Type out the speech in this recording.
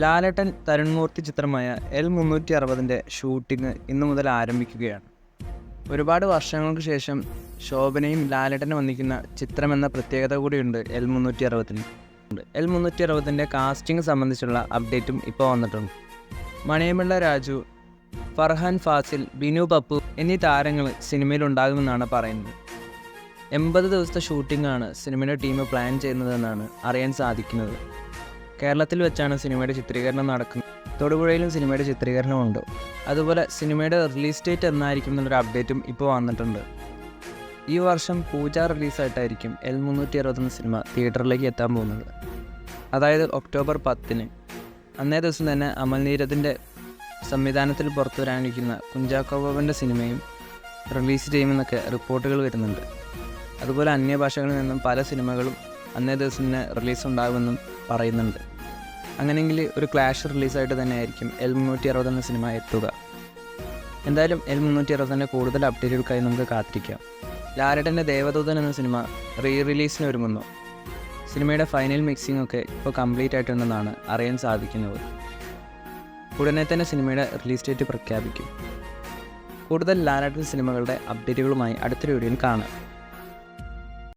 ലാലേട്ടൻ തരുൺമൂർത്തി ചിത്രമായ L360 shooting ഇന്നു മുതൽ ആരംഭിക്കുകയാണ്. ഒരുപാട് വർഷങ്ങൾക്ക് ശേഷം ശോഭനയും ലാലേട്ടനും വന്നിരിക്കുന്ന ചിത്രമെന്ന പ്രത്യേകത കൂടിയുണ്ട് L360. L360 കാസ്റ്റിംഗ് സംബന്ധിച്ചുള്ള അപ്ഡേറ്റും ഇപ്പോൾ വന്നിട്ടുണ്ട്. മണിയമ്പിള്ള രാജു, ഫർഹാൻ ഫാസിൽ, ബിനു പപ്പു എന്നീ താരങ്ങൾ സിനിമയിലുണ്ടാകുമെന്നാണ് പറയുന്നത്. 80 ദിവസത്തെ ഷൂട്ടിംഗാണ് സിനിമയുടെ ടീം പ്ലാൻ ചെയ്യുന്നതെന്നാണ് അറിയാൻ സാധിക്കുന്നത്. കേരളത്തിൽ വെച്ചാണ് സിനിമയുടെ ചിത്രീകരണം നടക്കുന്നത്. തൊടുപുഴയിലും സിനിമയുടെ ചിത്രീകരണമുണ്ട്. അതുപോലെ സിനിമയുടെ റിലീസ് ഡേറ്റ് എന്നായിരിക്കും എന്നുള്ളൊരു അപ്ഡേറ്റും ഇപ്പോൾ വന്നിട്ടുണ്ട്. ഈ വർഷം പൂജ റിലീസായിട്ടായിരിക്കും L360 സിനിമ തിയേറ്ററിലേക്ക് എത്താൻ പോകുന്നത്. അതായത് ഒക്ടോബർ 10. അന്നേ ദിവസം തന്നെ അമൽ നീരദിൻ്റെ സംവിധാനത്തിൽ പുറത്തു വരാനിരിക്കുന്ന കുഞ്ചാക്കോ ബോബൻ്റെ സിനിമയും റിലീസ് ചെയ്യുമെന്നൊക്കെ റിപ്പോർട്ടുകൾ വരുന്നുണ്ട്. അതുപോലെ അന്യഭാഷകളിൽ നിന്നും പല സിനിമകളും അന്നേ ദിവസം തന്നെ റിലീസ് ഉണ്ടാകുമെന്നും പറയുന്നുണ്ട്. അങ്ങനെയെങ്കിൽ ഒരു ക്ലാഷ് റിലീസായിട്ട് തന്നെ ആയിരിക്കും L360 സിനിമ എത്തുക. എന്തായാലും L360 കൂടുതൽ അപ്ഡേറ്റുകൾക്കായി നമുക്ക് കാത്തിരിക്കാം. ലാലേട്ടൻ്റെ ദേവദൂതൻ എന്ന സിനിമ റിലീസിന് ഒരുങ്ങുന്നു. സിനിമയുടെ ഫൈനൽ മിക്സിംഗ് ഒക്കെ ഇപ്പോൾ കംപ്ലീറ്റ് ആയിട്ടുണ്ടെന്നാണ് അറിയാൻ സാധിക്കുന്നത്. ഉടനെ തന്നെ സിനിമയുടെ റിലീസ് ഡേറ്റ് പ്രഖ്യാപിക്കും. കൂടുതൽ ലാലേട്ടൻ സിനിമകളുടെ അപ്ഡേറ്റുകളുമായി അടുത്തൊരു വീഡിയോയിൽ കാണാം.